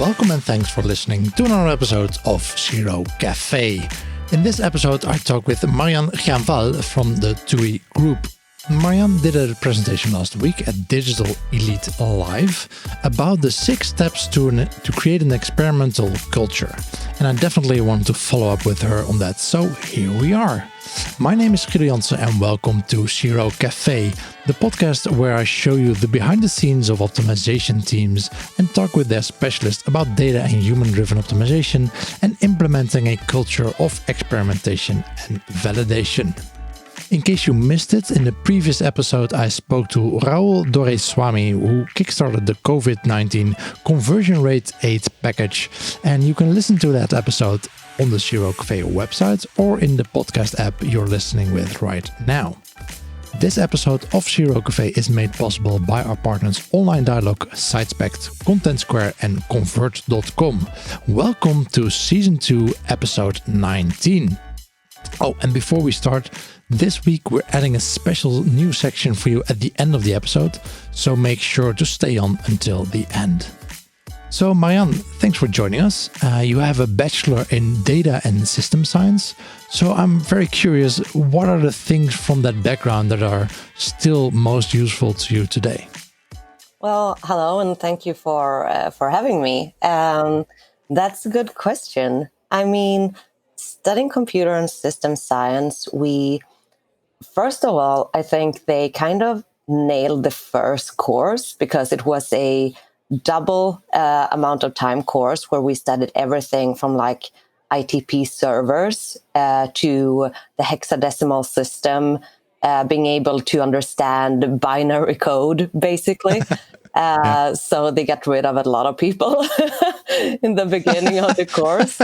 Welcome and thanks for listening to another episode of Zero Cafe. In this episode, I talk with Marianne Stjernvall from the TUI group. Marianne did a presentation last week at Digital Elite Live about the 6 steps to create an experimental culture. And I definitely want to follow up with her on that. So here we are. My name is Guido Jansen and welcome to Zero Cafe, the podcast where I show you the behind the scenes of optimization teams and talk with their specialists about data and human-driven optimization and implementing a culture of experimentation and validation. In case you missed it, in the previous episode I spoke to Rahul Doraiswamy, who kickstarted the COVID-19 conversion rate aid package, and you can listen to that episode on the Zero Cafe website or in the podcast app you're listening with right now. This episode of Zero Cafe is made possible by our partners Online Dialogue, SiteSpect, Content Square and Convert.com. Welcome to Season 2, Episode 19. Oh, and before we start, this week we're adding a special new section for you at the end of the episode, so make sure to stay on until the end. So Marianne, thanks for joining us. You have a bachelor in data and system science, so I'm very curious, what are the things from that background that are still most useful to you today? Well, hello, and thank you for having me. That's a good question. I mean, studying computer and system science, first of all, I think they kind of nailed the first course because it was a double amount of time course where we studied everything from like ITP servers to the hexadecimal system, being able to understand binary code, basically. So they got rid of a lot of people in the beginning of the course.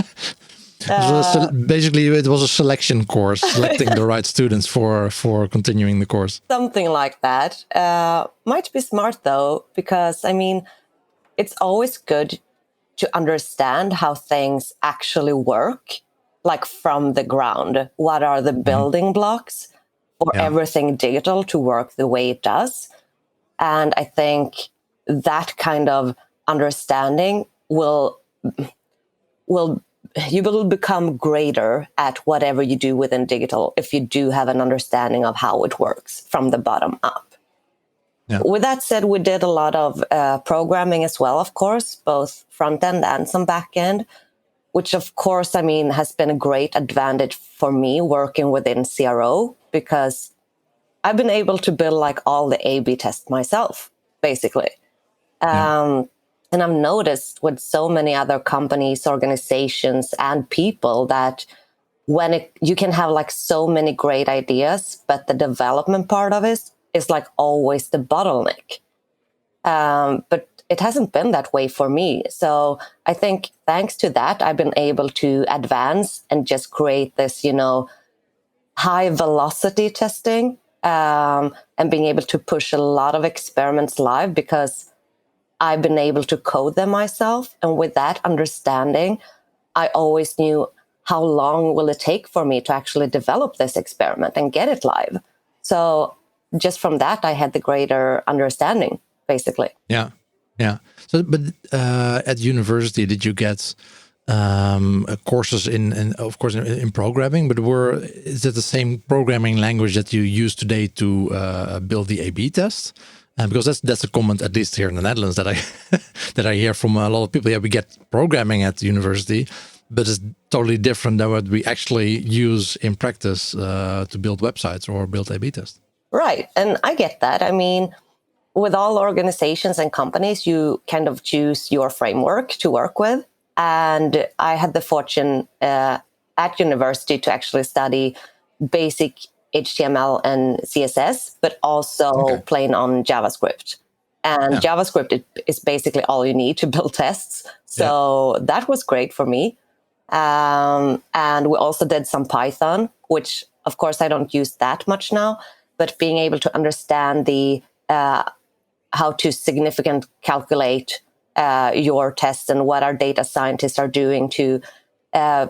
Basically, it was a selection course, selecting the right students for continuing the course. Something like that. Might be smart, though, because, I mean, it's always good to understand how things actually work, like from the ground. What are the building blocks for everything digital to work the way it does? And I think that kind of understanding you will become greater at whatever you do within digital if you do have an understanding of how it works from the bottom up. Yeah. With that said, we did a lot of programming as well, of course, both front end and some back end, which of course, I mean, has been a great advantage for me working within CRO because I've been able to build like all the A/B tests myself, basically. And I've noticed with so many other companies, organizations, and people that you can have like so many great ideas, but the development part of it is like always the bottleneck. But it hasn't been that way for me. So I think thanks to that, I've been able to advance and just create this, high velocity testing and being able to push a lot of experiments live because I've been able to code them myself. And with that understanding, I always knew how long will it take for me to actually develop this experiment and get it live. So just from that, I had the greater understanding, basically. Yeah. So, but at university, did you get courses in of course, in programming? But is it the same programming language that you use today to build the A/B test? Because that's a comment, at least here in the Netherlands, that I hear from a lot of people. Yeah, we get programming at university, but it's totally different than what we actually use in practice to build websites or build A/B tests. Right, and I get that. I mean, with all organizations and companies, you kind of choose your framework to work with. And I had the fortune at university to actually study basic HTML and CSS, but also plain on JavaScript. And JavaScript is basically all you need to build tests. So that was great for me. And we also did some Python, which of course I don't use that much now, but being able to understand how to significant calculate your tests and what our data scientists are doing to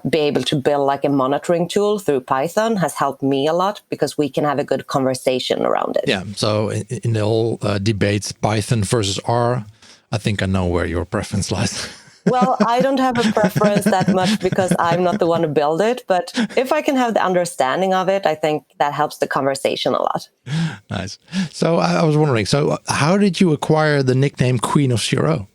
be able to build like a monitoring tool through Python has helped me a lot because we can have a good conversation around it. Yeah. So in the whole debate, Python versus R, I think I know where your preference lies. Well, I don't have a preference that much because I'm not the one who built it. But if I can have the understanding of it, I think that helps the conversation a lot. Nice. So I was wondering, so how did you acquire the nickname Queen of CRO?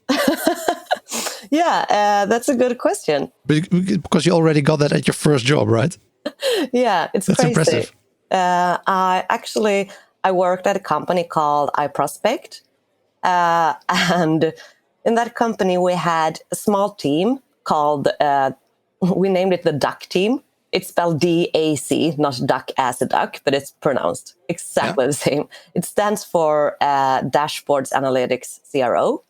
Yeah, that's a good question. Because you already got that at your first job, right? Yeah, it's That's crazy. impressive. I worked at a company called iProspect. And in that company, we had a small team called, we named it the Duck Team. It's spelled DAC, not duck as a duck, but it's pronounced exactly the same. It stands for Dashboards Analytics CRO.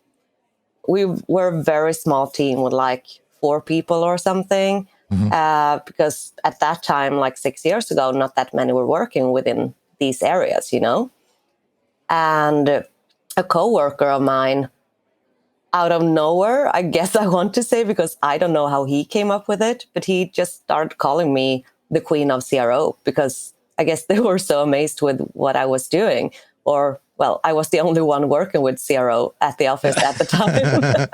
We were a very small team with like 4 people or something, because at that time, like 6 years ago, not that many were working within these areas, And a coworker of mine, out of nowhere, I guess I want to say, because I don't know how he came up with it, but he just started calling me the Queen of CRO because I guess they were so amazed with what I was doing. Or, well, I was the only one working with CRO at the office at the time.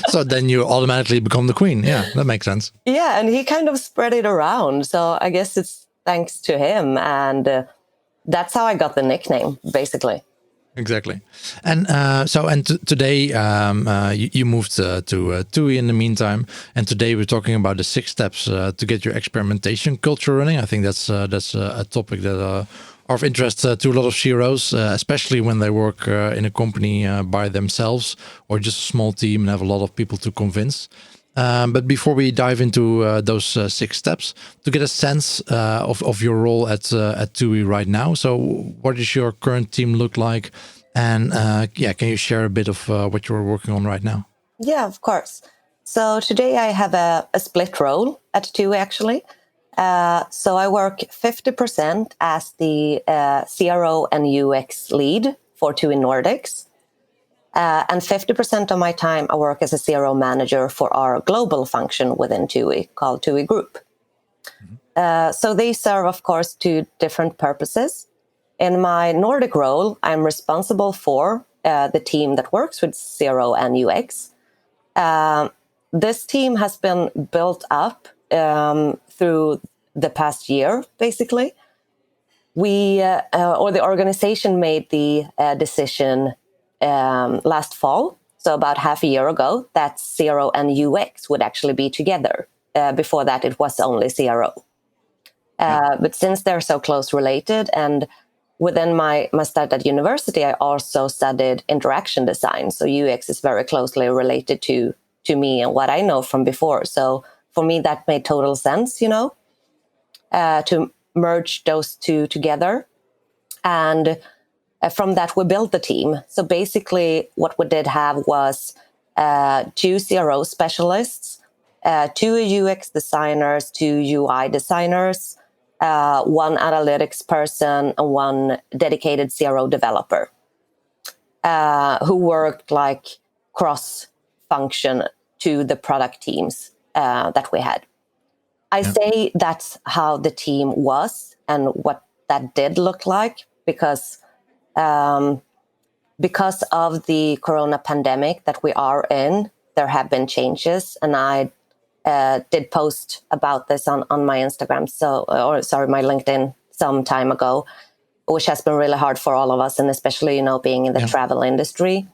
So then you automatically become the queen. Yeah, that makes sense. Yeah, and he kind of spread it around. So I guess it's thanks to him. And that's how I got the nickname, basically. Exactly. And today you moved to TUI in the meantime. And today we're talking about the 6 steps to get your experimentation culture running. I think that's a topic that are of interest to a lot of CROs, especially when they work in a company by themselves or just a small team and have a lot of people to convince. But before we dive into those 6 steps, to get a sense of your role at TUI right now. So what does your current team look like? And can you share a bit of what you're working on right now? Yeah, of course. So today I have a split role at TUI, actually. So I work 50% as the CRO and UX lead for TUI Nordics. And 50% of my time, I work as a CRO manager for our global function within TUI called TUI Group. So they serve, of course, 2 different purposes. In my Nordic role, I'm responsible for the team that works with CRO and UX. This team has been built up through the past year, basically. The organization made the decision last fall, so about half a year ago, that CRO and UX would actually be together. Before that, it was only CRO. But since they're so close related, and within my study at university, I also studied interaction design. So UX is very closely related to me and what I know from before. So for me, that made total sense, to merge those 2 together. And from that, we built the team. So basically, what we did have was 2 CRO specialists, 2 UX designers, 2 UI designers, 1 analytics person, and 1 dedicated CRO developer who worked like cross-function to the product teams that we had. I say that's how the team was and what that did look like because of the corona pandemic that we are in, there have been changes, and I did post about this on my Instagram, my LinkedIn some time ago, which has been really hard for all of us, and especially, being in the travel industry.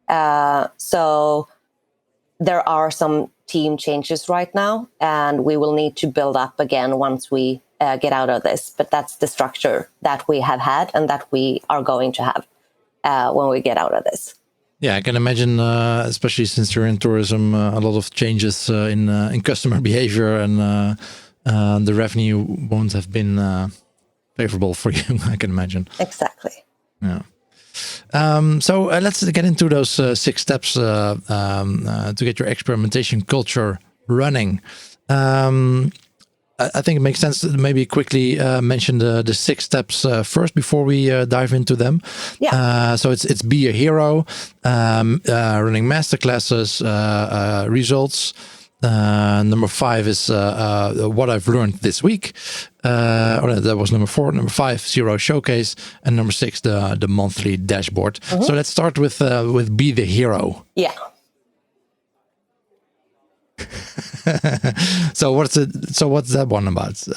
So there are some team changes right now, and we will need to build up again once we get out of this. But that's the structure that we have had and that we are going to have when we get out of this. Yeah, I can imagine, especially since you're in tourism, a lot of changes in customer behavior, and the revenue won't have been favorable for you, I can imagine. Exactly. Yeah. So let's get into those 6 steps to get your experimentation culture running. I think it makes sense to maybe quickly mention the 6 steps first before we dive into them. Yeah. So it's be a hero, running masterclasses, results. Number 5 is what I've learned this week. That was number 4. Number 5, Zero Showcase, and number 6, the monthly dashboard. So let's start with be the hero. Yeah. So what's that one about?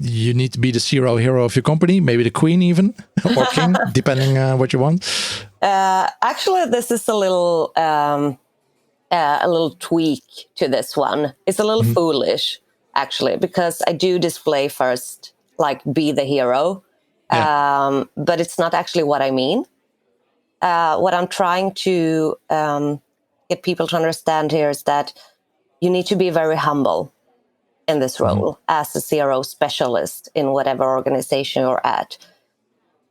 You need to be the zero hero of your company, maybe the queen even, or king, depending what you want. Actually, this is a little tweak to this one. It's a little foolish, actually, because I do display first, like, be the hero. Yeah. But it's not actually what I mean. What I'm trying to get people to understand here is that you need to be very humble in this role as a CRO specialist in whatever organization you're at.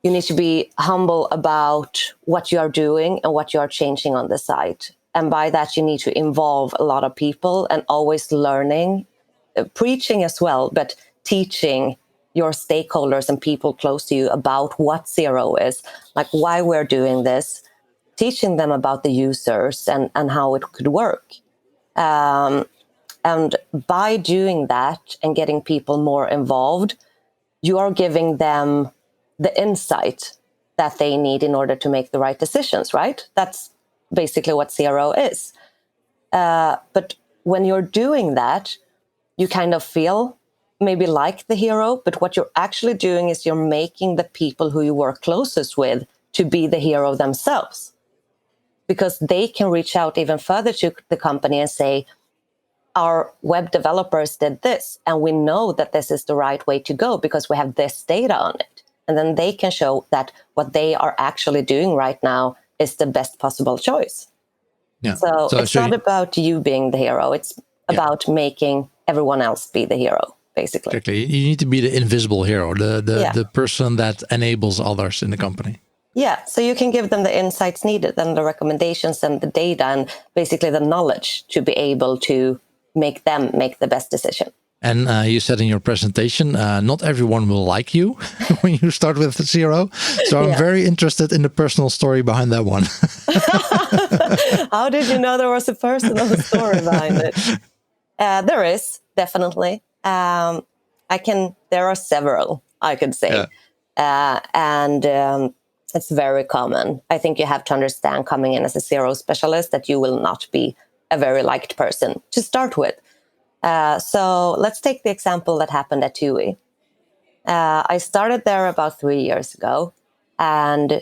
You need to be humble about what you are doing and what you are changing on the site. And by that, you need to involve a lot of people and always learning, preaching as well, but teaching your stakeholders and people close to you about what CRO is, like why we're doing this, teaching them about the users and how it could work. And by doing that and getting people more involved, you are giving them the insight that they need in order to make the right decisions, right? That's basically what CRO is. But when you're doing that, you kind of feel maybe like the hero, but what you're actually doing is you're making the people who you work closest with to be the hero themselves. Because they can reach out even further to the company and say, our web developers did this, and we know that this is the right way to go because we have this data on it. And then they can show that what they are actually doing right now is the best possible choice. Yeah. So it's not about you being the hero. It's about making everyone else be the hero, basically. Exactly. You need to be the invisible hero, the person that enables others in the company. Yeah, so you can give them the insights needed and the recommendations and the data and basically the knowledge to be able to make them make the best decision. And you said in your presentation, not everyone will like you when you start with zero. So I'm very interested in the personal story behind that one. How did you know there was a personal story behind it? There is, definitely. There are several, I could say. Yeah. It's very common. I think you have to understand coming in as a CRO specialist that you will not be a very liked person to start with. So let's take the example that happened at TUI. I started there about 3 years ago. And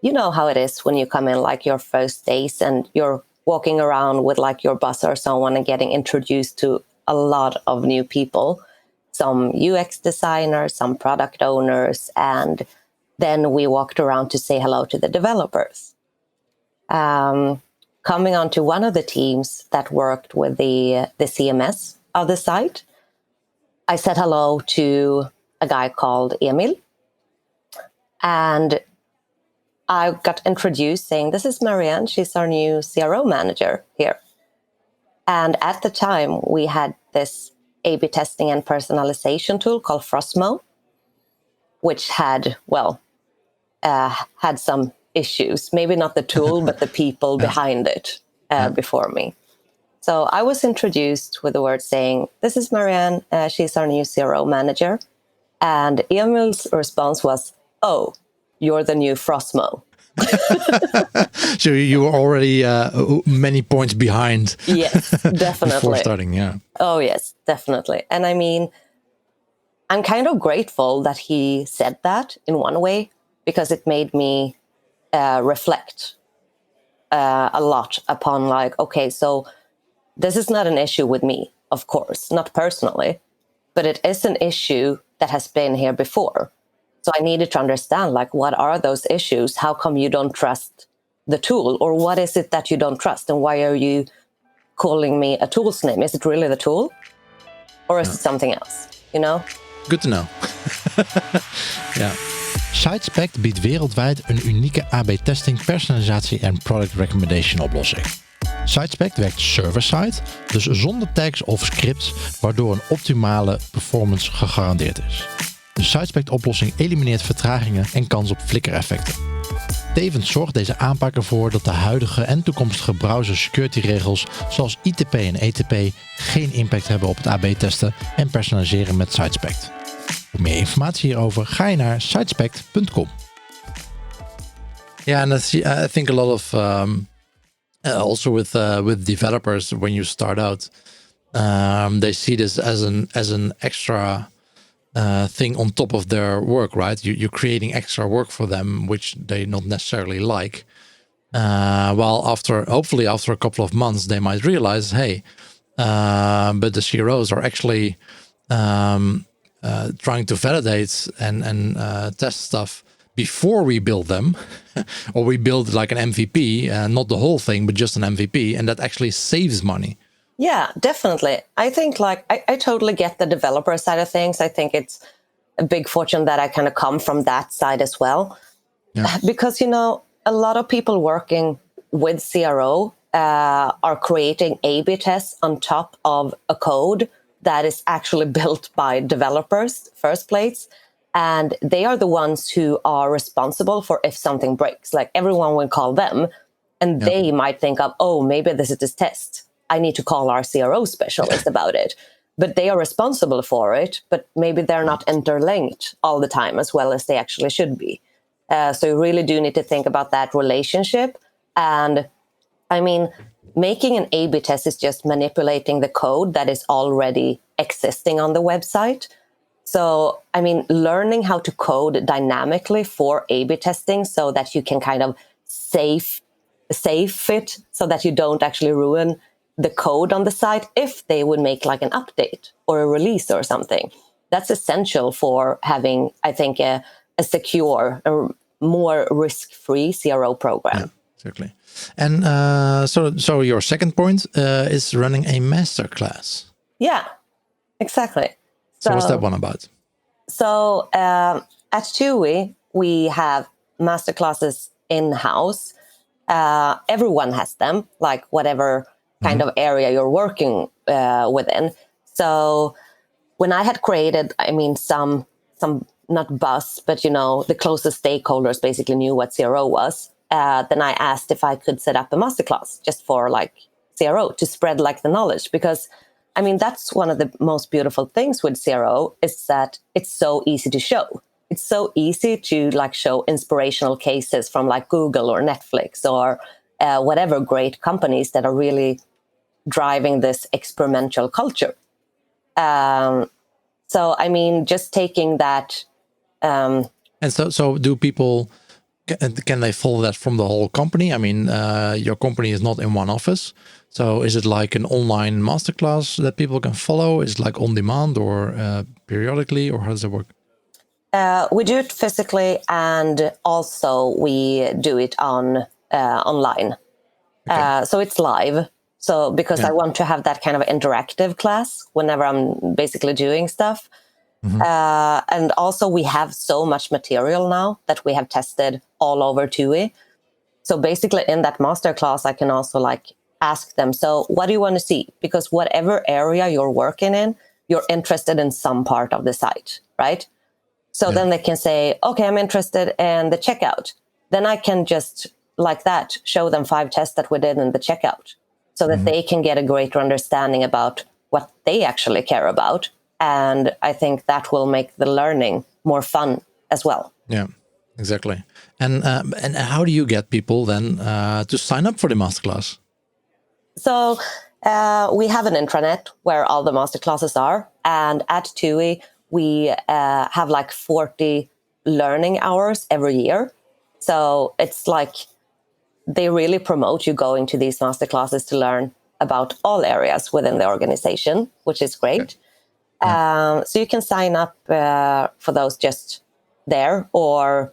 you know how it is when you come in like your first days and you're walking around with like your boss or someone and getting introduced to a lot of new people, some UX designers, some product owners, and then we walked around to say hello to the developers. Coming onto one of the teams that worked with the CMS of the site, I said hello to a guy called Emil. And I got introduced saying, this is Marianne. She's our new CRO manager here. And at the time, we had this A/B testing and personalization tool called Frostmo, which had, had some issues, maybe not the tool, but the people behind it before me. So I was introduced with the word saying, this is Marianne, she's our new CRO manager. And Emil's response was, oh, you're the new Frostmo. So you were already many points behind. Yes, definitely. Before starting, yeah. Oh, yes, definitely. And I mean, I'm kind of grateful that he said that in one way, because it made me reflect a lot upon like, okay, so this is not an issue with me, of course, not personally, but it is an issue that has been here before. So I needed to understand, like, what are those issues? How come you don't trust the tool? Or what is it that you don't trust? And why are you calling me a tool's name? Is it really the tool? Or is it something else, you know? Good to know. Ja. SiteSpect biedt wereldwijd een unieke AB-testing, personalisatie en product recommendation oplossing. SiteSpect werkt server-side, dus zonder tags of scripts, waardoor een optimale performance gegarandeerd is. De SiteSpect-oplossing elimineert vertragingen en kans op flikkereffecten. Tevens zorgt deze aanpak ervoor dat de huidige en toekomstige browser security-regels zoals ITP en ETP geen impact hebben op het AB-testen en personaliseren met SiteSpect. Voor meer informatie hierover ga je naar sitespect.com. Yeah, and I think a lot of Also with developers, when you start out, they see this as an extra thing on top of their work, right? You're creating extra work for them, which they not necessarily like. Well, hopefully after a couple of months, they might realize, hey, but the CROs are actually trying to validate and test stuff before we build them, or we build like an MVP, not the whole thing, but just an MVP, and that actually saves money. Yeah, definitely. I think I totally get the developer side of things. I think it's a big fortune that I kind of come from that side as well. Yeah. Because, a lot of people working with CRO are creating A/B tests on top of a code that is actually built by developers first place. And they are the ones who are responsible for if something breaks. Like everyone will call them and they might think of, oh, maybe this is this test. I need to call our CRO specialist about it. But they are responsible for it, but maybe they're not interlinked all the time as well as they actually should be. So you really do need to think about that relationship. And I mean, making an A/B test is just manipulating the code that is already existing on the website. So, I mean, learning how to code dynamically for A/B testing so that you can kind of save it so that you don't actually ruin the code on the site if they would make like an update or a release or something. That's essential for having, I think, a secure, a more risk-free CRO program. Yeah, exactly. And so your second point is running a masterclass. Yeah, exactly. So what's that one about? So at TUI, we have masterclasses in-house. Everyone has them, like whatever kind of area you're working within. So when I had created, I mean, some not buzz, but, the closest stakeholders basically knew what CRO was. Then I asked if I could set up a masterclass just for like CRO to spread like the knowledge, because I mean, that's one of the most beautiful things with CRO is that it's so easy to show. It's so easy to like show inspirational cases from like Google or Netflix or whatever great companies that are really driving this experimental culture. So, I mean, just taking that. And so do people, can they follow that from the whole company? I mean, your company is not in one office. So is it like an online masterclass that people can follow? Is it like on demand or periodically, or how does it work? We do it physically, and also we do it on online. Okay. So it's live. So because I want to have that kind of interactive class whenever I'm basically doing stuff. Mm-hmm. And also we have so much material now that we have tested all over TUI. So basically in that masterclass, I can also like ask them, so what do you want to see? Because whatever area you're working in, you're interested in some part of the site, right? So then they can say, okay, I'm interested in the checkout. Then I can just like that, show them 5 tests that we did in the checkout so that they can get a greater understanding about what they actually care about. And I think that will make the learning more fun as well. Yeah, exactly. And how do you get people then to sign up for the masterclass? So we have an intranet where all the masterclasses are. And at TUI, we have like 40 learning hours every year. So it's like they really promote you going to these masterclasses to learn about all areas within the organization, which is great. Okay. So you can sign up for those just there, or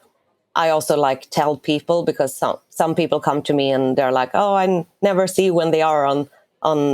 I also like tell people, because some people come to me and they're like, oh, I never see when they are on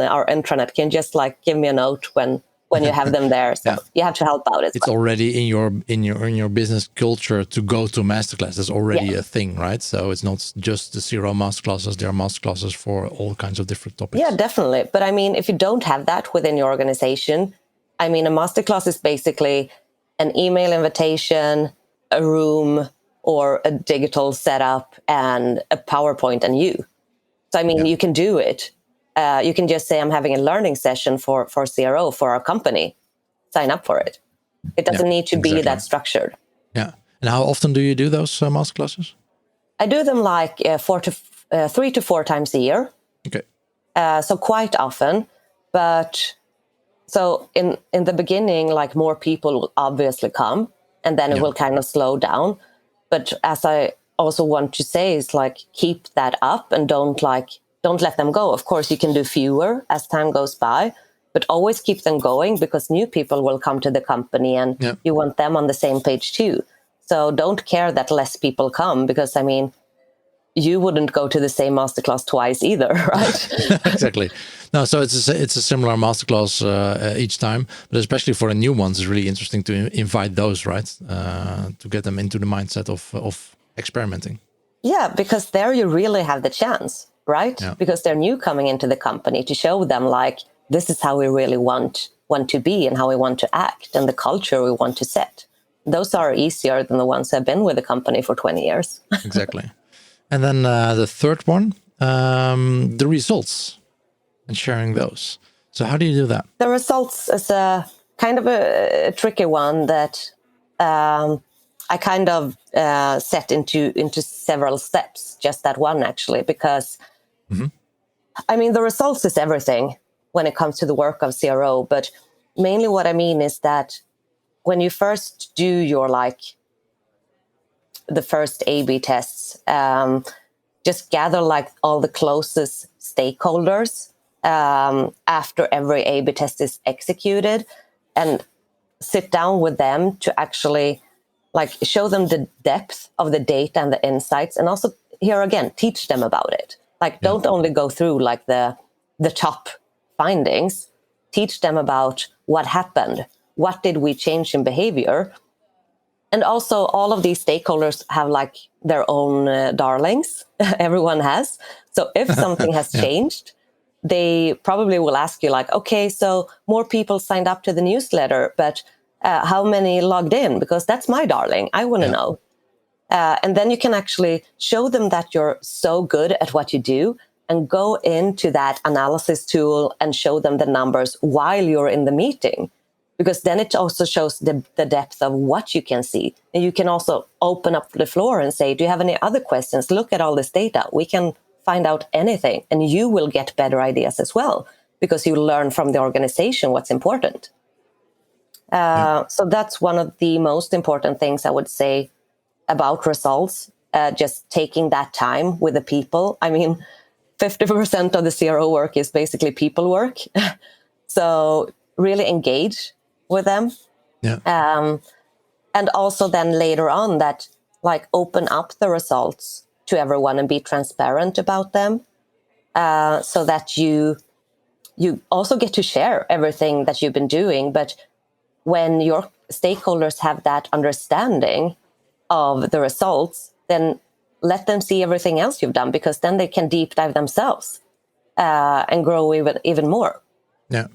our intranet. Can you just like give me a note when you have them there? So you have to help out. It's already in your business culture to go to masterclass. It's already a thing, right? So it's not just the CRO masterclasses. There are masterclasses for all kinds of different topics. Yeah, definitely. But I mean, if you don't have that within your organization, I mean, a masterclass is basically an email invitation, a room, or a digital setup, and a PowerPoint and you. So, I mean, you can do it. You can just say, I'm having a learning session for CRO, for our company. Sign up for it. It doesn't need to be that structured. Yeah. And how often do you do those masterclasses? I do them like 3 to 4 times a year. Okay. So quite often, but so in the beginning, like more people will obviously come, and then it will kind of slow down. But as I also want to say is like keep that up and don't let them go. Of course, you can do fewer as time goes by, but always keep them going because new people will come to the company and you want them on the same page too. So don't care that less people come because, I mean, you wouldn't go to the same masterclass twice either, right? Exactly. No, so it's a similar masterclass each time, but especially for the new ones, it's really interesting to invite those, right? To get them into the mindset of experimenting. Yeah, because there you really have the chance, right? Yeah. Because they're new coming into the company to show them like, this is how we really want to be and how we want to act and the culture we want to set. Those are easier than the ones who have been with the company for 20 years. Exactly. And then the third one, the results and sharing those. So how do you do that? The results is a kind of a tricky one that I kind of set into several steps, just that one actually, because I mean, the results is everything when it comes to the work of CRO. But mainly what I mean is that when you first do your the first A/B tests, just gather like all the closest stakeholders after every A/B test is executed and sit down with them to actually like show them the depth of the data and the insights, and also here again teach them about it. Like don't only go through like the top findings, teach them about what happened, what did we change in behavior. And also all of these stakeholders have like their own darlings. Everyone has. So if something has changed, they probably will ask you like, okay, so more people signed up to the newsletter, but how many logged in? Because that's my darling. I want to know. And then you can actually show them that you're so good at what you do and go into that analysis tool and show them the numbers while you're in the meeting. Because then it also shows the depth of what you can see. And you can also open up the floor and say, do you have any other questions? Look at all this data. We can find out anything. And you will get better ideas as well, because you learn from the organization what's important. So that's one of the most important things I would say about results, just taking that time with the people. I mean, 50% of the CRO work is basically people work. So really engage with them. And also then later on that like open up the results to everyone and be transparent about them, so that you also get to share everything that you've been doing. But when your stakeholders have that understanding of the results, then let them see everything else you've done, because then they can deep dive themselves and grow even more. Yeah.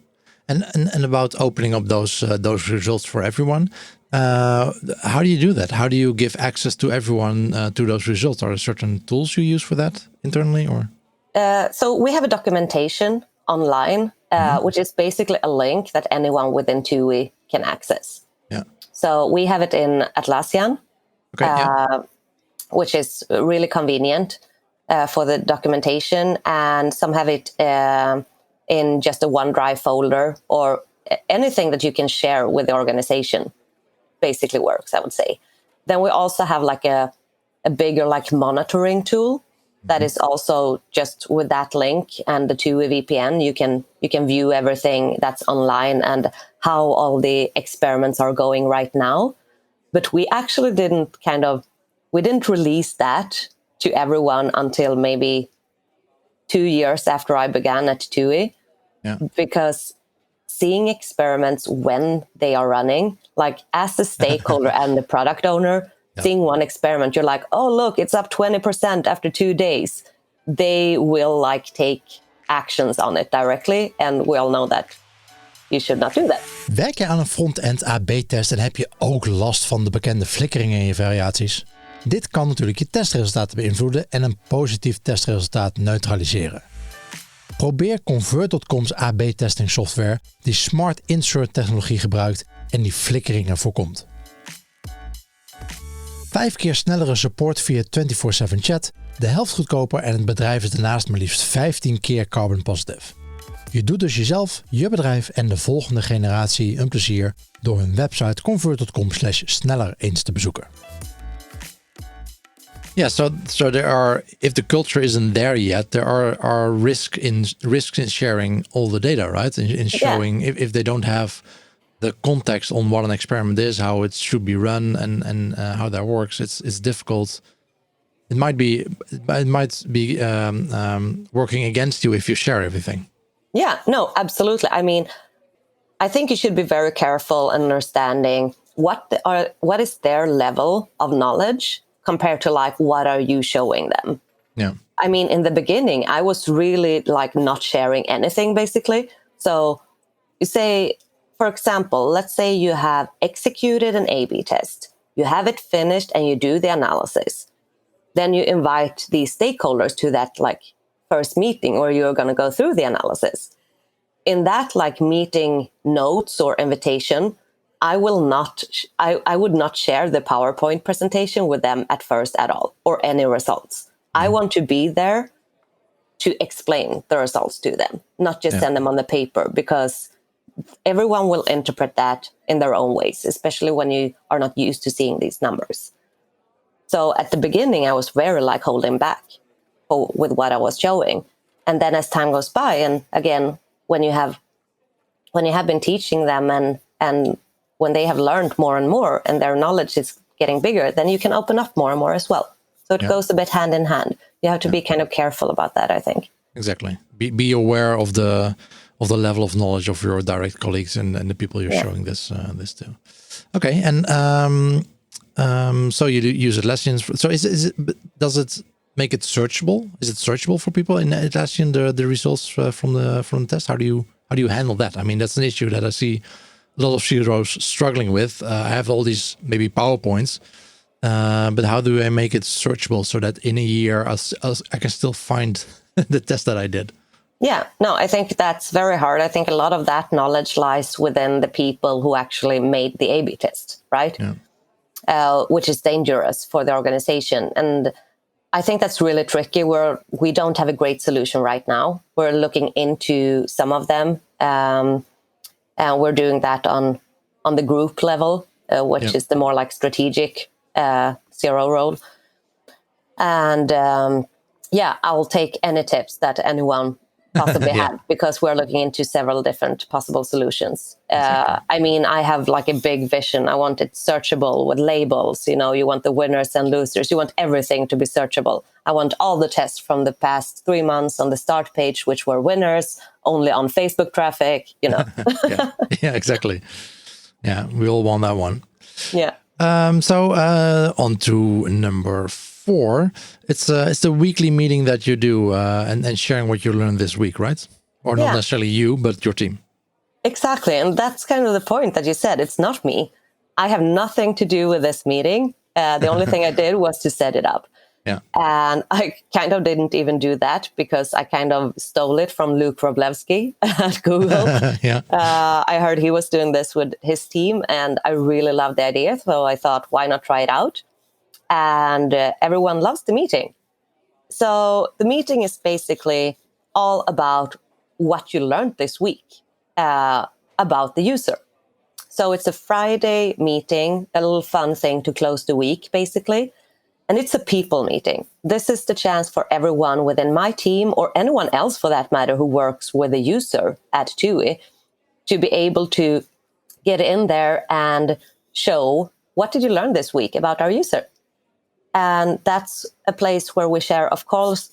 And about opening up those results for everyone, how do you do that? How do you give access to everyone to those results? Are there certain tools you use for that internally, or? So we have a documentation online, which is basically a link that anyone within TUI can access. Yeah. So we have it in Atlassian, which is really convenient for the documentation, and some have it in just a OneDrive folder, or anything that you can share with the organization basically works, I would say. Then we also have like a bigger like monitoring tool that is also just with that link and the TUI VPN. You can view everything that's online and how all the experiments are going right now. But we actually didn't release that to everyone until maybe 2 years after I began at TUI. Because seeing experiments when they are running, like as a stakeholder and the product owner, seeing one experiment, you're like, oh, look, it's up 20% after 2 days. They will like take actions on it directly. And we all know that you should not do that. Werk je aan een front-end AB-test en heb je ook last van de bekende flikkeringen in je variaties? Dit kan natuurlijk je testresultaten beïnvloeden en een positief testresultaat neutraliseren. Probeer Convert.com's AB-testing software die Smart Insert technologie gebruikt en die flikkeringen voorkomt. 5 keer snellere support via 24/7 chat de helft goedkoper en het bedrijf is daarnaast maar liefst 15 keer carbon positive. Je doet dus jezelf, je bedrijf en de volgende generatie een plezier door hun website convert.com/sneller eens te bezoeken. Yeah, so there are, if the culture isn't there yet, there are risks in sharing all the data, right? In showing if they don't have the context on what an experiment is, how it should be run, and how that works, it's difficult. It might be working against you if you share everything. Yeah, no, absolutely. I mean, I think you should be very careful in understanding what is their level of knowledge compared to like, what are you showing them? Yeah. I mean, in the beginning, I was really like not sharing anything basically. So you say, for example, let's say you have executed an A/B test, you have it finished and you do the analysis. Then you invite these stakeholders to that like first meeting where you're going to go through the analysis. In that like meeting notes or invitation, I would not share the PowerPoint presentation with them at first at all, or any results. I want to be there to explain the results to them, not just send them on the paper, because everyone will interpret that in their own ways, especially when you are not used to seeing these numbers. So at the beginning, I was very like holding back with what I was showing. And then as time goes by, and again, when you have been teaching them and when they have learned more and more and their knowledge is getting bigger, then you can open up more and more as well. So it goes a bit hand in hand. You have to be kind of careful about that, I think. Exactly. Be aware of the level of knowledge of your direct colleagues and the people you're showing this to. Okay, and so you use Atlassian. So does it make it searchable? Is it searchable for people in Atlassian, the results from the test? How do you handle that? I mean, that's an issue that I see a lot of CROs struggling with. I have all these maybe PowerPoints, but how do I make it searchable so that in a year I can still find the test that I did? Yeah, no, I think that's very hard. I think a lot of that knowledge lies within the people who actually made the A/B test, right? Yeah. Which is dangerous for the organization. And I think that's really tricky. We don't have a great solution right now. We're looking into some of them. And we're doing that on the group level, which is the more like strategic CRO role. And I'll take any tips that anyone possibly had, because we're looking into several different possible solutions. I mean, I have like a big vision. I want it searchable with labels. You want the winners and losers. You want everything to be searchable. I want all the tests from the past 3 months on the start page, which were winners, only on Facebook traffic, yeah, exactly. Yeah, we all want that one. Yeah. So on to number 4. It's the weekly meeting that you do and sharing what you learned this week, right? Or not necessarily you, but your team. Exactly. And that's kind of the point that you said. It's not me. I have nothing to do with this meeting. The only thing I did was to set it up. Yeah. And I kind of didn't even do that because I kind of stole it from Luke Wroblewski at Google. I heard he was doing this with his team and I really loved the idea. So I thought, why not try it out? And everyone loves the meeting. So the meeting is basically all about what you learned this week about the user. So it's a Friday meeting, a little fun thing to close the week, basically. And it's a people meeting. This is the chance for everyone within my team, or anyone else for that matter, who works with a user at TUI, to be able to get in there and show, what did you learn this week about our user? And that's a place where we share, of course,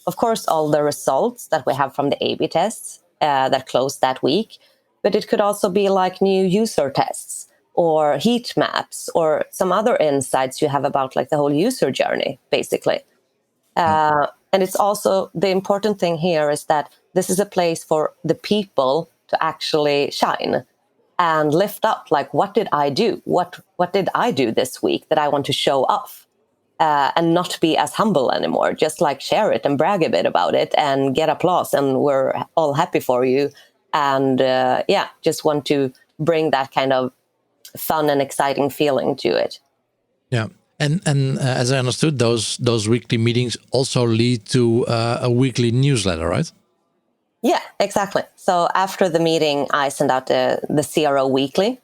all the results that we have from the A/B tests that closed that week. But it could also be like new user tests or heat maps or some other insights you have about like the whole user journey, basically. And it's also, the important thing here is that this is a place for the people to actually shine and lift up, like, what did I do? What did I do this week that I want to show off? And not be as humble anymore, just like share it and brag a bit about it and get applause, and we're all happy for you. And just want to bring that kind of fun and exciting feeling to it. Yeah. And as I understood, those weekly meetings also lead to a weekly newsletter, right? Yeah, exactly. So after the meeting, I send out the CRO weekly,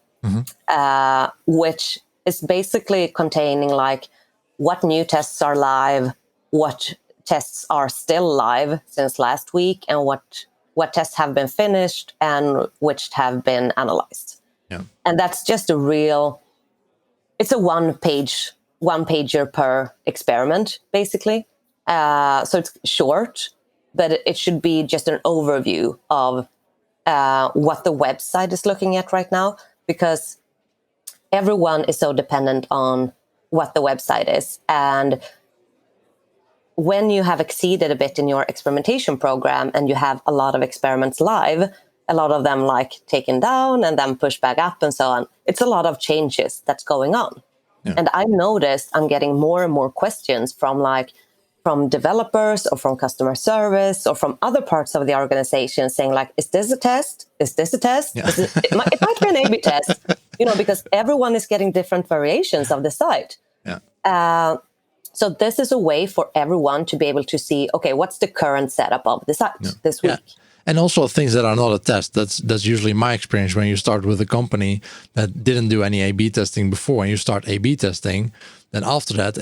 which is basically containing like what new tests are live, what tests are still live since last week, and what tests have been finished and which have been analyzed. Yeah. And that's just it's a one pager per experiment, basically. So it's short, but it should be just an overview of what the website is looking at right now, because everyone is so dependent on what the website is. And when you have exceeded a bit in your experimentation program and you have a lot of experiments live, a lot of them like taken down and then pushed back up and so on, it's a lot of changes that's going on. Yeah. And I've noticed I'm getting more and more questions from developers or from customer service or from other parts of the organization saying like, is this a test? Is this a test? Yeah. It might be an A/B test, because everyone is getting different variations of the site. Yeah. So this is a way for everyone to be able to see, okay, what's the current setup of the site this week? Yeah. And also things that are not a test. That's usually my experience when you start with a company that didn't do any A/B testing before, and you start A/B testing. Then after that,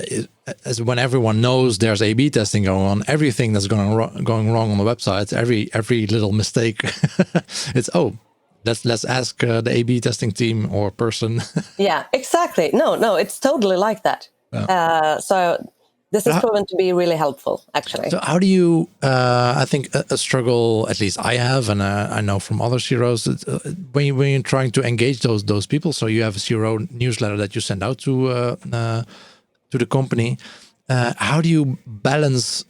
as when everyone knows there's A/B testing going on, everything that's going wrong on the website, every little mistake, it's let's ask the A/B testing team or person. Yeah, exactly. No, it's totally like that. Yeah. So this has proven to be really helpful, actually. So how do you, I think a struggle, at least I have, and I know from other CROs, when you're trying to engage those people, so you have a CRO newsletter that you send out to the company, how do you balance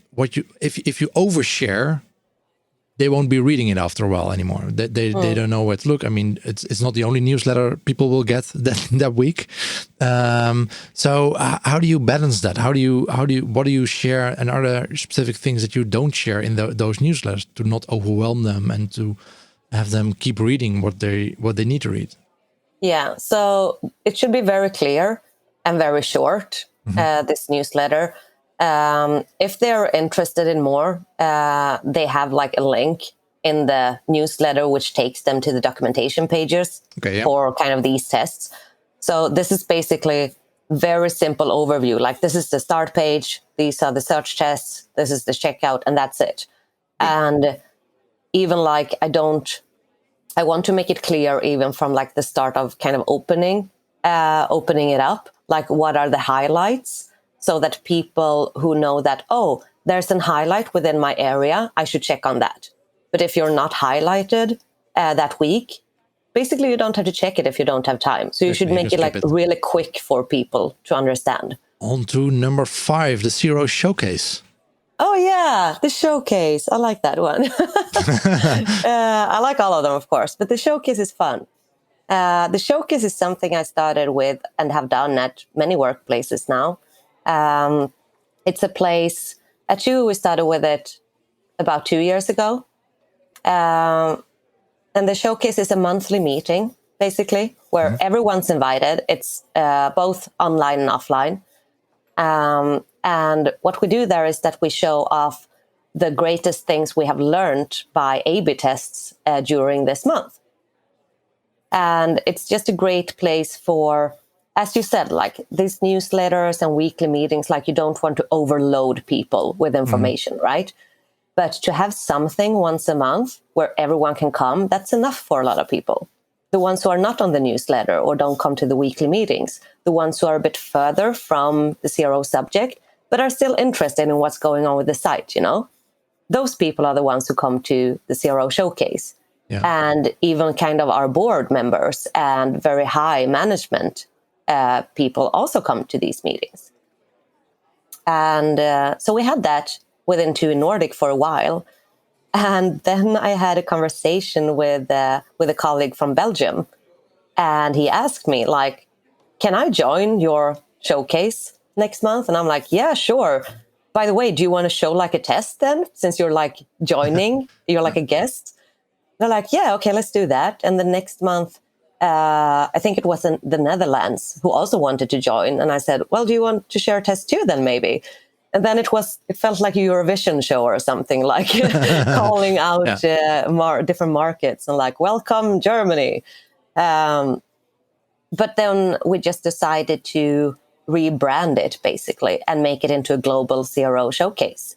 if you overshare, they won't be reading it after a while anymore. They don't know where to look. I mean, it's not the only newsletter people will get that week. So how do you balance that? What do you share? And are there specific things that you don't share in those newsletters to not overwhelm them and to have them keep reading what they need to read? Yeah. So it should be very clear and very short. This newsletter. If they're interested in more, they have like a link in the newsletter which takes them to the documentation pages for kind of these tests. So this is basically very simple overview. Like this is the start page, these are the search tests, this is the checkout, and that's it. And even like I want to make it clear even from like the start of kind of opening it up, like what are the highlights? So that people who know that, there's an highlight within my area, I should check on that. But if you're not highlighted that week, basically you don't have to check it if you don't have time. So you should make it like really quick for people to understand. On to number 5, the CRO Showcase. Oh yeah, the Showcase. I like that one. I like all of them, of course, but the Showcase is fun. The Showcase is something I started with and have done at many workplaces now. It's a place at TUI. We started with it about 2 years ago. And the Showcase is a monthly meeting, basically, where everyone's invited. It's both online and offline. And what we do there is that we show off the greatest things we have learned by A/B tests during this month. And it's just a great place for, as you said, like these newsletters and weekly meetings, like you don't want to overload people with information, right? But to have something once a month where everyone can come, that's enough for a lot of people. The ones who are not on the newsletter or don't come to the weekly meetings, the ones who are a bit further from the CRO subject, but are still interested in what's going on with the site, those people are the ones who come to the CRO Showcase. Yeah. And even kind of our board members and very high management people also come to these meetings. And so we had that within TUI Nordic for a while. And then I had a conversation with a colleague from Belgium. And he asked me, like, can I join your showcase next month? And I'm like, yeah, sure. By the way, do you want to show like a test then? Since you're like joining, you're like a guest. They're like, yeah, okay, let's do that. And the next month I think it was in the Netherlands, who also wanted to join. And I said, well, do you want to share a test too then maybe? And then it felt like a Eurovision show or something, like calling out different markets and like, welcome Germany. But then we just decided to rebrand it basically and make it into a global CRO showcase.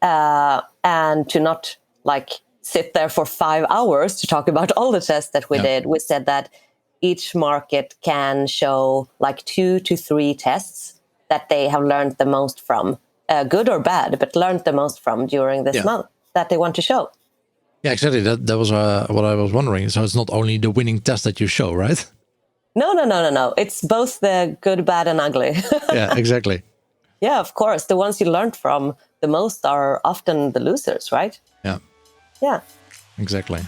And to not like sit there for 5 hours to talk about all the tests that we did. We said that each market can show like 2 to 3 tests that they have learned the most from, good or bad, but learned the most from during this month that they want to show. Yeah, exactly. That was what I was wondering. So it's not only the winning test that you show, right? No. It's both the good, bad, and ugly. Yeah, exactly. Yeah, of course. The ones you learned from the most are often the losers, right? Yeah. Yeah. Exactly.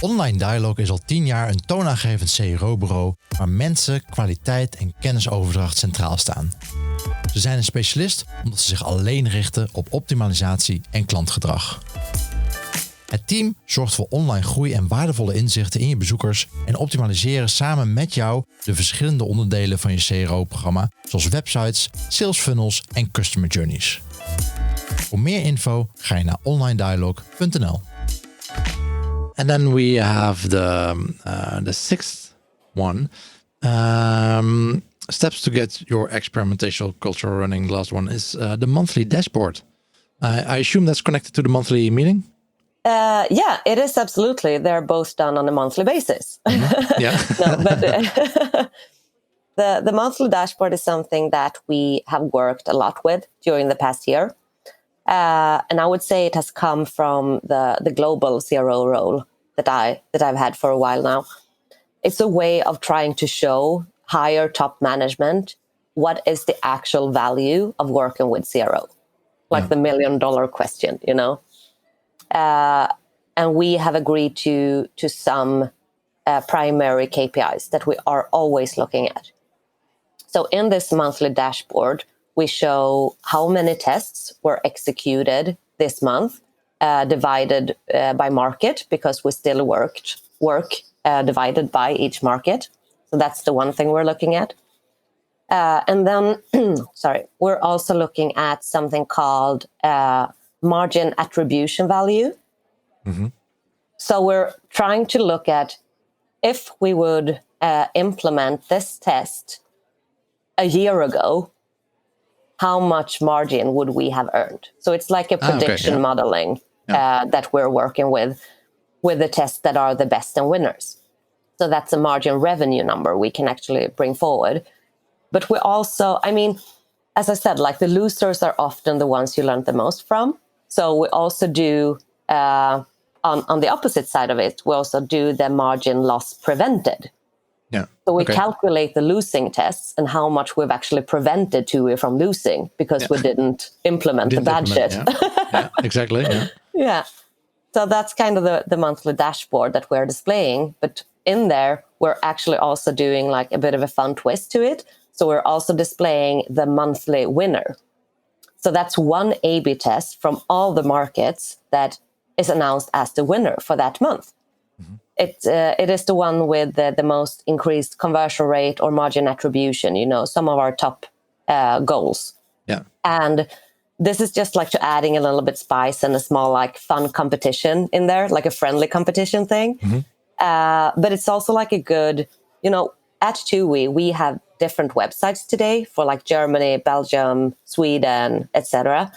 Online Dialogue is al 10 jaar een toonaangevend CRO-bureau waar mensen, kwaliteit en kennisoverdracht centraal staan. Ze zijn een specialist omdat ze zich alleen richten op optimalisatie en klantgedrag. Het team zorgt voor online groei en waardevolle inzichten in je bezoekers en optimaliseren samen met jou de verschillende onderdelen van je CRO-programma, zoals websites, sales funnels en customer journeys. Voor meer info ga je naar onlinedialogue.nl. And then we have the sixth one. Steps to get your experimentational culture running. The last one is the monthly dashboard. I assume that's connected to the monthly meeting? Yeah, it is absolutely. They're both done on a monthly basis. Mm-hmm. Yeah. No, but the monthly dashboard is something that we have worked a lot with during the past year. And I would say it has come from the global CRO role that I've had for a while now. It's a way of trying to show higher top management what is the actual value of working with CRO, like the $1 million question, you know. And we have agreed to some primary KPIs that we are always looking at. So in this monthly dashboard, we show how many tests were executed this month, divided by market, because we still work divided by each market. So that's the one thing we're looking at. And then, we're also looking at something called margin attribution value. Mm-hmm. So we're trying to look at if we would implement this test a year ago, how much margin would we have earned? So it's like a prediction modeling that we're working with the tests that are the best and winners. So that's a margin revenue number we can actually bring forward. But we also, I mean, as I said, like the losers are often the ones you learn the most from. So we also do, on the opposite side of it, we also do the margin loss prevented. Yeah. So we calculate the losing tests and how much we've actually prevented TUI from losing because we didn't implement the bad shit. Yeah, exactly. Yeah. Yeah. So that's kind of the monthly dashboard that we're displaying. But in there, we're actually also doing like a bit of a fun twist to it. So we're also displaying the monthly winner. So that's one A/B test from all the markets that is announced as the winner for that month. Mm-hmm. It is the one with the most increased conversion rate or margin attribution, you know, some of our top goals. Yeah. And this is just like to adding a little bit spice and a small like fun competition in there, like a friendly competition thing. Mm-hmm. But it's also like a good, you know, at TUI, we have different websites today for like Germany, Belgium, Sweden, etc.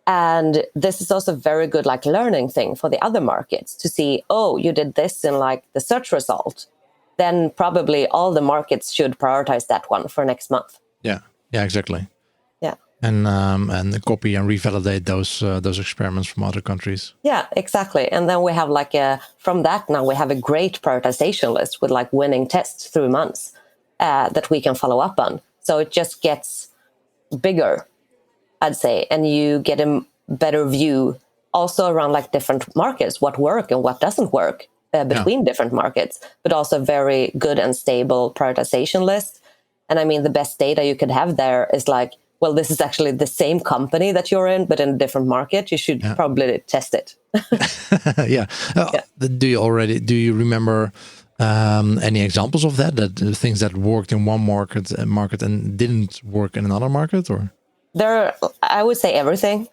And this is also very good like learning thing for the other markets to see, oh, you did this in like the search result. Then probably all the markets should prioritize that one for next month. Yeah, exactly. Yeah. And copy and revalidate those experiments from other countries. Yeah, exactly. And then we have like from that now we have a great prioritization list with like winning tests through months that we can follow up on. So it just gets bigger, I'd say, and you get a better view also around like different markets, what work and what doesn't work between different markets, but also very good and stable prioritization list. And I mean, the best data you could have there is like, well, this is actually the same company that you're in, but in a different market. You should probably test it. Yeah. Do you remember Any examples of that? That things that worked in one market and didn't work in another market, or? I would say everything.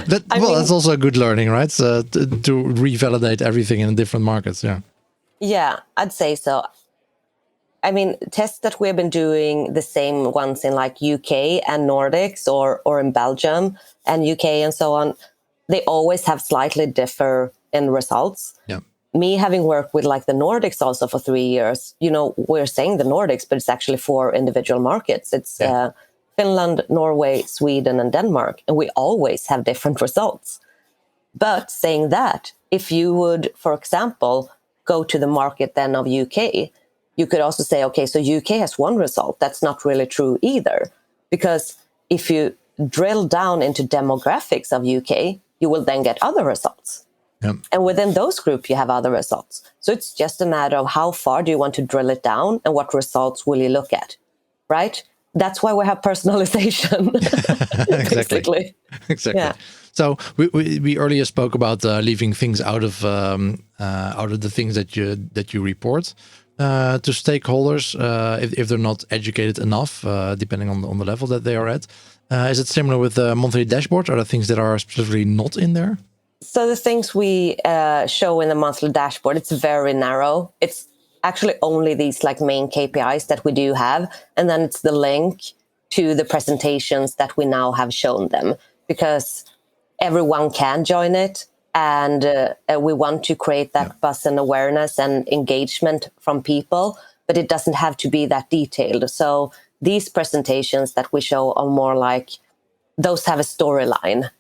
That's also a good learning, right? So to revalidate everything in different markets. Yeah, I'd say so. I mean, tests that we've been doing, the same ones in like UK and Nordics, or in Belgium and UK and so on, they always have slightly differ in results. Yeah. Me having worked with like the Nordics also for 3 years, we're saying the Nordics, but it's actually 4 individual markets. It's Finland, Norway, Sweden, and Denmark, and we always have different results. But saying that, if you would, for example, go to the market then of UK, you could also say, okay, so UK has one result. That's not really true either. Because if you drill down into demographics of UK, you will then get other results. Yep. And within those groups, you have other results. So it's just a matter of how far do you want to drill it down and what results will you look at, right? That's why we have personalization. Exactly. Exactly. Yeah. So we earlier spoke about leaving things out of the things that you report to stakeholders if they're not educated enough, depending on the level that they are at. Is it similar with the monthly dashboard? Are there things that are specifically not in there? So the things we show in the monthly dashboard, it's very narrow. It's actually only these like main KPIs that we do have. And then it's the link to the presentations that we now have shown them, because everyone can join it. And we want to create that buzz and awareness and engagement from people, but it doesn't have to be that detailed. So these presentations that we show are more like, those have a storyline,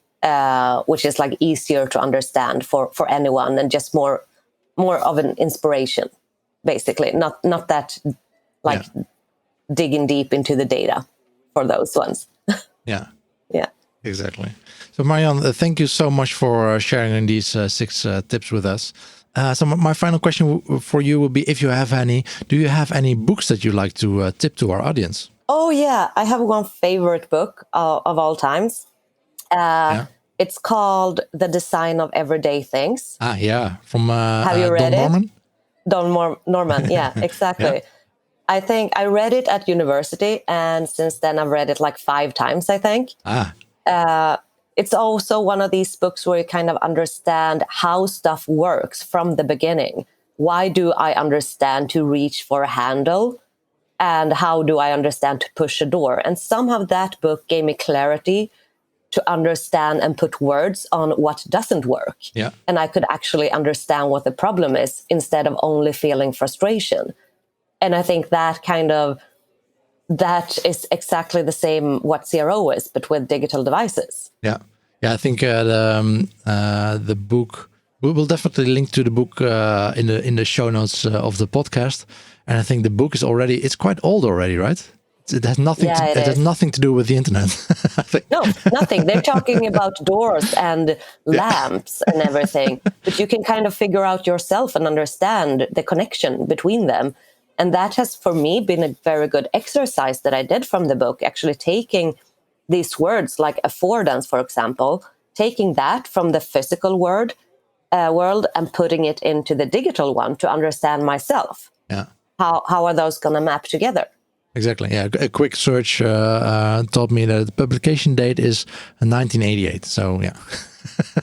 which is like easier to understand for anyone, and just more of an inspiration, basically. Not that like digging deep into the data for those ones. Yeah. Yeah. Exactly. So Marianne, thank you so much for sharing these 6 tips with us. So my final question for you will be, if you have any, do you have any books that you like to tip to our audience? Oh yeah, I have one favorite book of all times. It's called The Design of Everyday Things. From have you read Don Norman? Don Norman, yeah, exactly. Yeah. I think I read it at university, and since then I've read it like 5 times, I think. It's also one of these books where you kind of understand how stuff works from the beginning. Why do I understand to reach for a handle? And how do I understand to push a door? And somehow that book gave me clarity to understand and put words on what doesn't work. Yeah. And I could actually understand what the problem is instead of only feeling frustration. And I think that is exactly the same what CRO is, but with digital devices. Yeah. I think the book, we will definitely link to the book in the show notes of the podcast. And I think the book is it's quite old already, right? It has nothing. It has nothing to do with the internet. I think. No, nothing. They're talking about doors and lamps and everything, but you can kind of figure out yourself and understand the connection between them. And that has, for me, been a very good exercise that I did from the book, actually taking these words like affordance, for example, taking that from the physical world and putting it into the digital one to understand myself. Yeah. How are those going to map together? Exactly. Yeah. A quick search told me that the publication date is 1988. So yeah.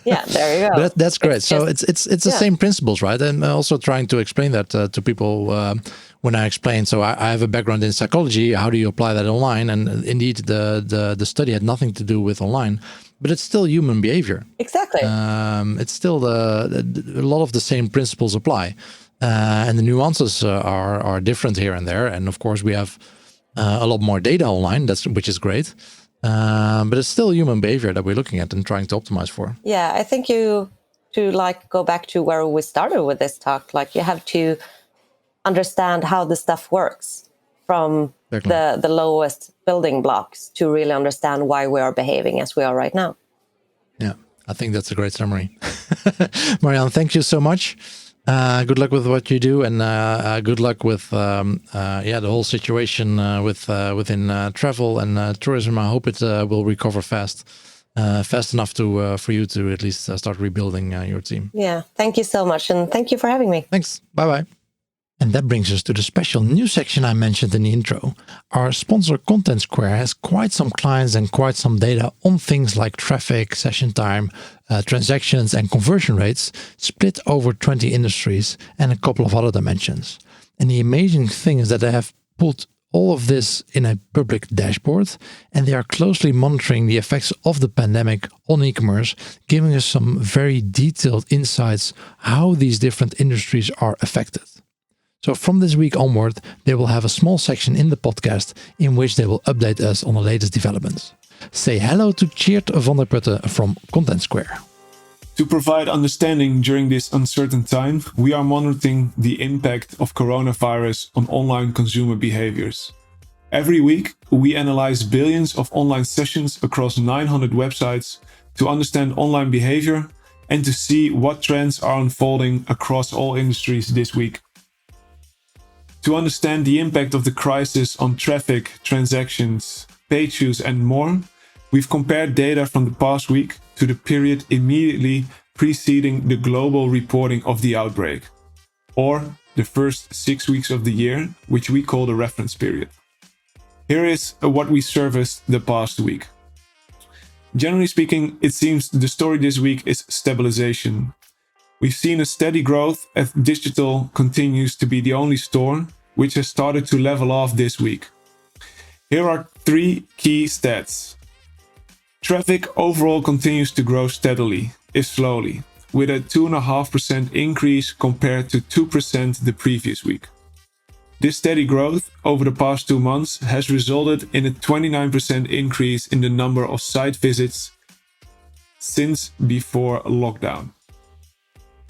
Yeah, there you go. But that's great. So it's the same principles, right? And also trying to explain that to people when I explain. So I have a background in psychology. How do you apply that online? And indeed, the study had nothing to do with online, but it's still human behavior. Exactly. It's still a lot of the same principles apply, and the nuances are different here and there. And of course, we have a lot more data online. Which is great. But it's still human behavior that we're looking at and trying to optimize for. Yeah, I think to go back to where we started with this talk, like you have to understand how the stuff works from the lowest building blocks to really understand why we are behaving as we are right now. Yeah, I think that's a great summary. Marianne, thank you so much. Good luck with what you do, and good luck with the whole situation within travel and tourism. I hope it will recover fast, fast enough for you to at least start rebuilding your team. Yeah, thank you so much. And thank you for having me. Thanks. Bye-bye. And that brings us to the special news section I mentioned in the intro. Our sponsor Content Square has quite some clients and quite some data on things like traffic, session time, transactions and conversion rates split over 20 industries and a couple of other dimensions. And the amazing thing is that they have put all of this in a public dashboard, and they are closely monitoring the effects of the pandemic on e-commerce, giving us some very detailed insights how these different industries are affected. So from this week onward, they will have a small section in the podcast in which they will update us on the latest developments. Say hello to Tjeerd van der Putten from Content Square. To provide understanding during this uncertain time, we are monitoring the impact of coronavirus on online consumer behaviors. Every week, we analyze billions of online sessions across 900 websites to understand online behavior and to see what trends are unfolding across all industries this week. To understand the impact of the crisis on traffic, transactions, page views and more, we've compared data from the past week to the period immediately preceding the global reporting of the outbreak, or the first 6 weeks of the year, which we call the reference period. Here is what we serviced the past week. Generally speaking, it seems the story this week is stabilization. We've seen a steady growth as digital continues to be the only store which has started to level off this week. Here are 3 key stats. Traffic overall continues to grow steadily, if slowly, with a 2.5% increase compared to 2% the previous week. This steady growth over the past 2 months has resulted in a 29% increase in the number of site visits since before lockdown.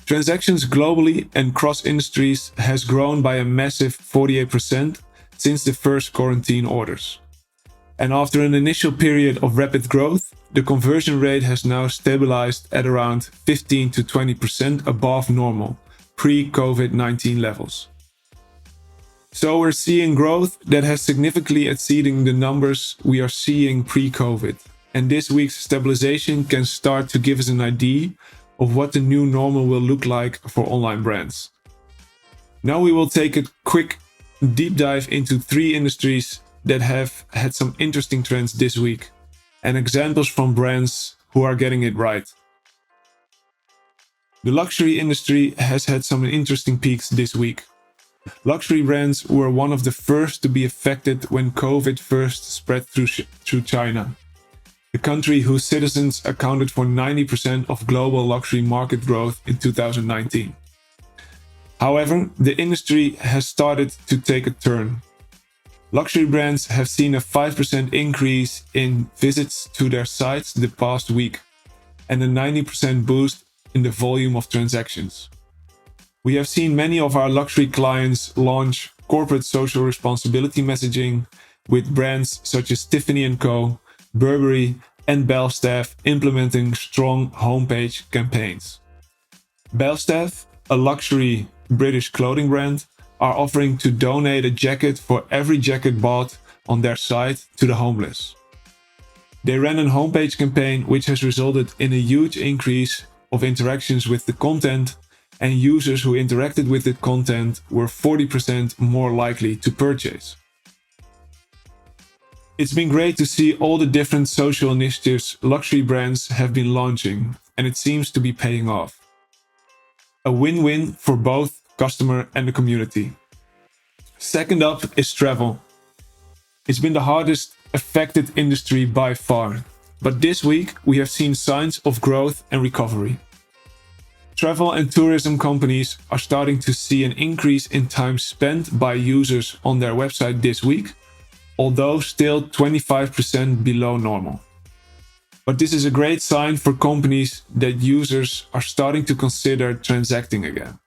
Transactions globally and cross industries has grown by a massive 48% since the first quarantine orders. And after an initial period of rapid growth, the conversion rate has now stabilized at around 15 to 20% above normal, pre-COVID-19 levels. So we're seeing growth that has significantly exceeding the numbers we are seeing pre-COVID. And this week's stabilization can start to give us an idea of what the new normal will look like for online brands. Now we will take a quick deep dive into 3 industries that have had some interesting trends this week and examples from brands who are getting it right. The luxury industry has had some interesting peaks this week. Luxury brands were one of the first to be affected when COVID first spread through China, the country whose citizens accounted for 90% of global luxury market growth in 2019. However, the industry has started to take a turn. Luxury brands have seen a 5% increase in visits to their sites the past week and a 90% boost in the volume of transactions. We have seen many of our luxury clients launch corporate social responsibility messaging with brands such as Tiffany & Co., Burberry and Belstaff implementing strong homepage campaigns. Belstaff, a luxury British clothing brand, are offering to donate a jacket for every jacket bought on their site to the homeless. They ran a homepage campaign which has resulted in a huge increase of interactions with the content, and users who interacted with the content were 40% more likely to purchase. It's been great to see all the different social initiatives luxury brands have been launching, and it seems to be paying off. A win-win for both customer and the community. Second up is travel. It's been the hardest affected industry by far, but this week we have seen signs of growth and recovery. Travel and tourism companies are starting to see an increase in time spent by users on their website this week, although still 25% below normal. But this is a great sign for companies that users are starting to consider transacting again.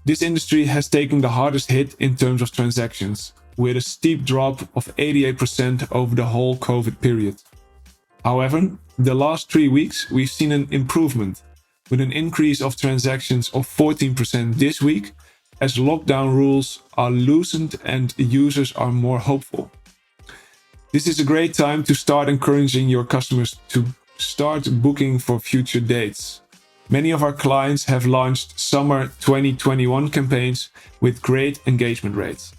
This industry has taken the hardest hit in terms of transactions, with a steep drop of 88% over the whole COVID period. However, the last 3 weeks we've seen an improvement, with an increase of transactions of 14% this week, as lockdown rules are loosened and users are more hopeful. This is a great time to start encouraging your customers to start booking for future dates. Many of our clients have launched summer 2021 campaigns with great engagement rates.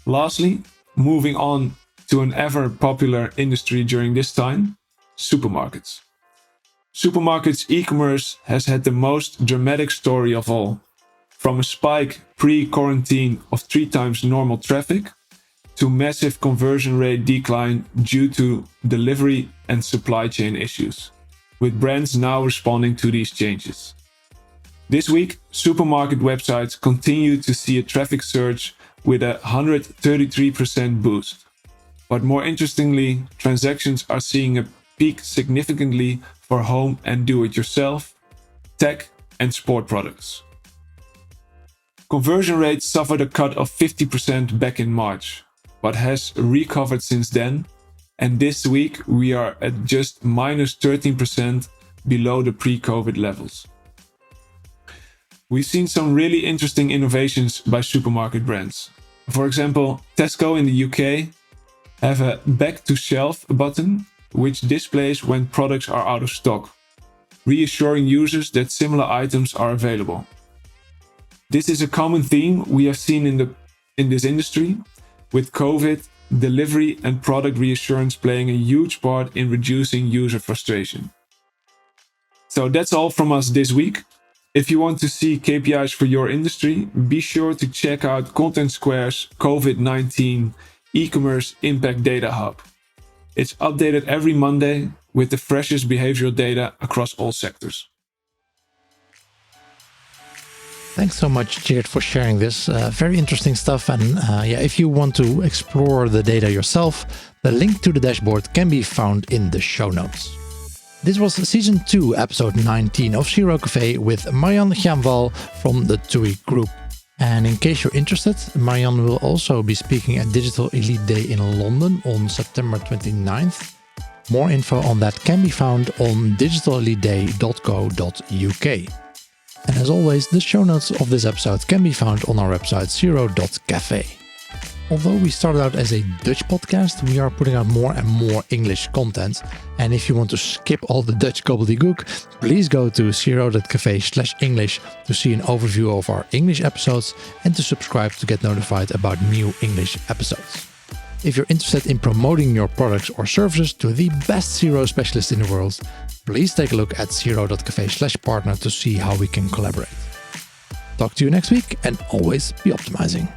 Lastly, moving on to an ever popular industry during this time, supermarkets. Supermarkets e-commerce has had the most dramatic story of all. From a spike pre-quarantine of 3 times normal traffic to massive conversion rate decline due to delivery and supply chain issues, with brands now responding to these changes. This week, supermarket websites continue to see a traffic surge with a 133% boost. But more interestingly, transactions are seeing a peak significantly for home and do-it-yourself, tech and sport products. Conversion rates suffered a cut of 50% back in March, but has recovered since then, and this week we are at just minus 13% below the pre-COVID levels. We've seen some really interesting innovations by supermarket brands. For example, Tesco in the UK have a back to shelf button which displays when products are out of stock, reassuring users that similar items are available. This is a common theme we have seen in this industry, with COVID, delivery and product reassurance playing a huge part in reducing user frustration. So that's all from us this week. If you want to see KPIs for your industry, be sure to check out Content Square's COVID-19 e-commerce impact data hub. It's updated every Monday with the freshest behavioral data across all sectors. Thanks so much, Geert, for sharing this. Very interesting stuff. And if you want to explore the data yourself, the link to the dashboard can be found in the show notes. This was Season 2, Episode 19 of Zero Cafe with Marianne Stjernvall from the TUI Group. And in case you're interested, Marianne will also be speaking at Digital Elite Day in London on September 29th. More info on that can be found on digitaleliteday.co.uk. And as always, the show notes of this episode can be found on our website zero.cafe. Although we started out as a Dutch podcast, we are putting out more and more English content. And if you want to skip all the Dutch gobbledygook, please go to zero.cafe/English to see an overview of our English episodes and to subscribe to get notified about new English episodes. If you're interested in promoting your products or services to the best Zero specialist in the world, please take a look at zero.cafe/partner to see how we can collaborate. Talk to you next week and always be optimizing.